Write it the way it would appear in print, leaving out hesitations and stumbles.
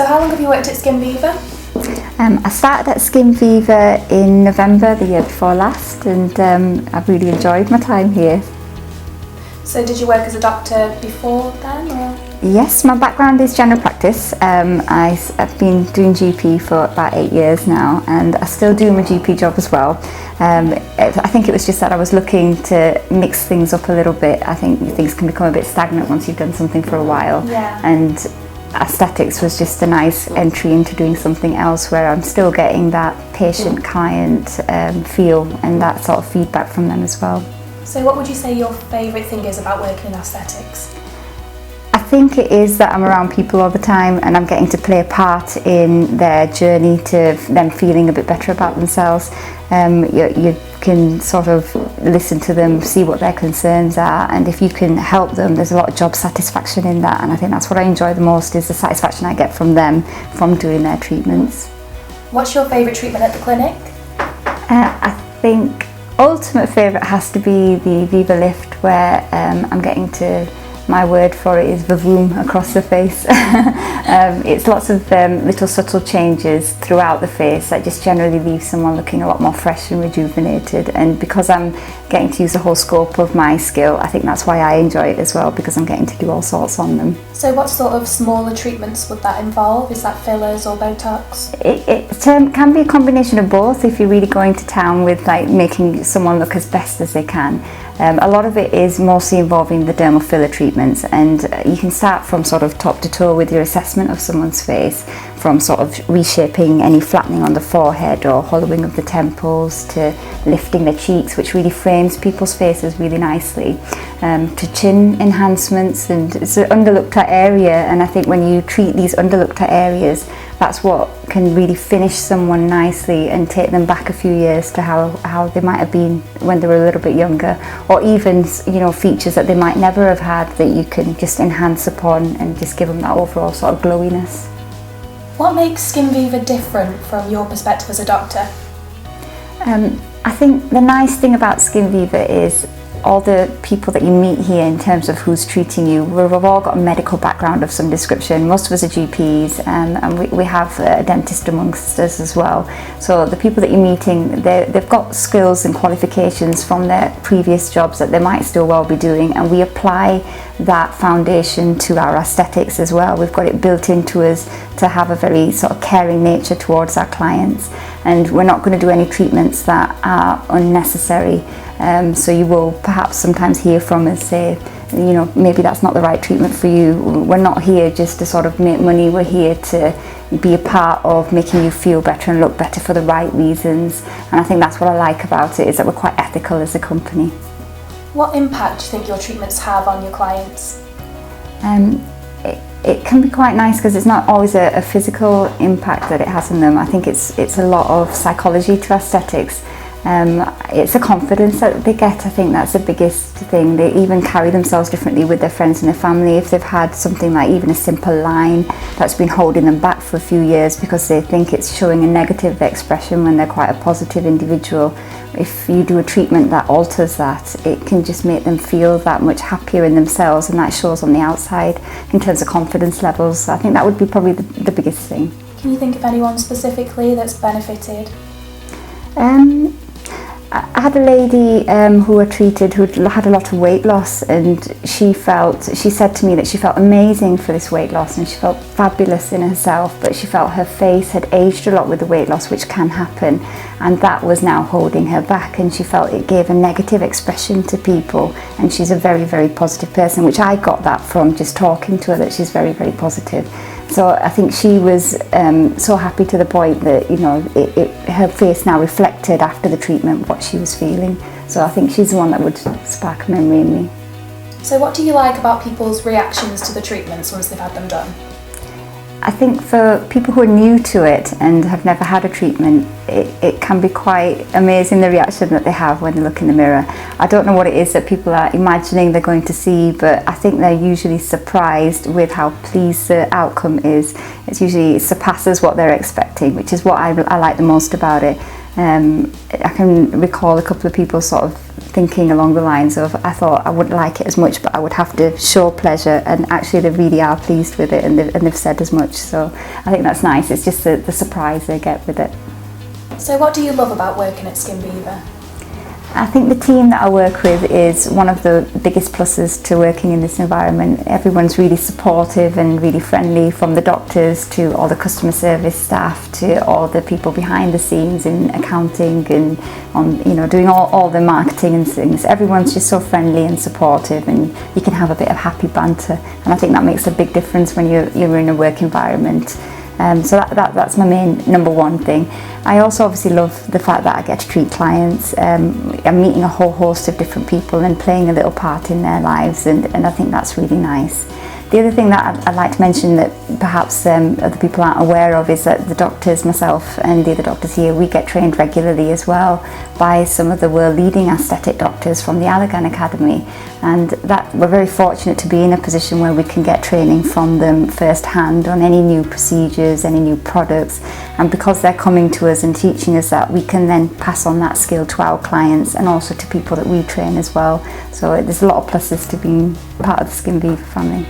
So how long have you worked at SkinViva? I started at SkinViva in November the year before last, and I've really enjoyed my time here. So did you work as a doctor before then, or? Yes, my background is general practice. I've been doing GP for about 8 years now, and I still do my GP job as well. I think it was just that I was looking to mix things up a little bit. I think things can become a bit stagnant once you've done something for a while. Yeah. And aesthetics was just a nice entry into doing something else where I'm still getting that patient-client feel and that sort of feedback from them as well. So what would you say your favourite thing is about working in aesthetics? I think it is that I'm around people all the time and I'm getting to play a part in their journey to them feeling a bit better about themselves. You can sort of listen to them, see what their concerns are, and if you can help them, there's a lot of job satisfaction in that, and I think that's what I enjoy the most, is the satisfaction I get from them from doing their treatments. What's your favourite treatment at the clinic? I think ultimate favourite has to be the Beaver lift, where I'm getting to, my word for it is vavoom across the face. It's lots of little subtle changes throughout the face that just generally leave someone looking a lot more fresh and rejuvenated, and because I'm getting to use the whole scope of my skill, I think that's why I enjoy it as well, because I'm getting to do all sorts on them. So what sort of smaller treatments would that involve? Is that fillers or Botox? It can be a combination of both if you're really going to town with like making someone look as best as they can. A lot of it is mostly involving the dermal filler treatments, and you can start from sort of top to toe with your assessment of someone's face, from sort of reshaping any flattening on the forehead or hollowing of the temples, to lifting the cheeks, which really frames people's faces really nicely, to chin enhancements, and it's an underlooked at area, and I think when you treat these underlooked at areas, that's what can really finish someone nicely and take them back a few years to how they might have been when they were a little bit younger, or even, you know, features that they might never have had that you can just enhance upon and just give them that overall sort of glowiness. What makes SkinViva different from your perspective as a doctor? I think the nice thing about SkinViva is all the people that you meet here in terms of who's treating you. We've all got a medical background of some description. Most of us are GPs, and we have a dentist amongst us as well. So the people that you're meeting, they've got skills and qualifications from their previous jobs that they might still well be doing, and we apply that foundation to our aesthetics as well. We've got it built into us to have a very sort of caring nature towards our clients, and we're not going to do any treatments that are unnecessary. So you will perhaps sometimes hear from us say, you know, maybe that's not the right treatment for you. We're not here just to sort of make money, we're here to be a part of making you feel better and look better for the right reasons, and I think that's what I like about it, is that we're quite ethical as a company. What impact do you think your treatments have on your clients? It can be quite nice because it's not always a physical impact that it has on them. I think it's a lot of psychology to aesthetics. It's a confidence that they get. I think that's the biggest thing. They even carry themselves differently with their friends and their family if they've had something like even a simple line that's been holding them back for a few years because they think it's showing a negative expression when they're quite a positive individual. If you do a treatment that alters that, it can just make them feel that much happier in themselves, and that shows on the outside in terms of confidence levels. So I think that would be probably the biggest thing. Can you think of anyone specifically that's benefited? I had a lady who I treated who had a lot of weight loss, and she said to me that she felt amazing for this weight loss and she felt fabulous in herself, but she felt her face had aged a lot with the weight loss, which can happen, and that was now holding her back, and she felt it gave a negative expression to people, and she's a very, very positive person, which I got that from just talking to her, that she's very, very positive. So I think she was so happy to the point that, you know, her face now reflected after the treatment what she was feeling. So I think she's the one that would spark a memory in me. So what do you like about people's reactions to the treatments once they've had them done? I think for people who are new to it and have never had a treatment, it can be quite amazing the reaction that they have when they look in the mirror. I don't know what it is that people are imagining they're going to see, but I think they're usually surprised with how pleased the outcome is. It surpasses what they're expecting, which is what I like the most about it. I can recall a couple of people sort of thinking along the lines of, I thought I wouldn't like it as much, but I would have to show pleasure, and actually they really are pleased with it, and they've said as much. So I think that's nice. It's just the surprise they get with it. So what do you love about working at SkinViva? I think the team that I work with is one of the biggest pluses to working in this environment. Everyone's really supportive and really friendly, from the doctors to all the customer service staff to all the people behind the scenes in accounting and doing all the marketing and things. Everyone's just so friendly and supportive, and you can have a bit of happy banter, and I think that makes a big difference when you're in a work environment. So that's my main number one thing. I also obviously love the fact that I get to treat clients. I'm meeting a whole host of different people and playing a little part in their lives, and I think that's really nice. The other thing that I'd like to mention that perhaps other people aren't aware of is that the doctors, myself and the other doctors here, we get trained regularly as well by some of the world leading aesthetic doctors from the Allergan Academy, and that we're very fortunate to be in a position where we can get training from them firsthand on any new procedures, any new products, and because they're coming to us and teaching us that, we can then pass on that skill to our clients and also to people that we train as well. So there's a lot of pluses to being part of the SkinViva family.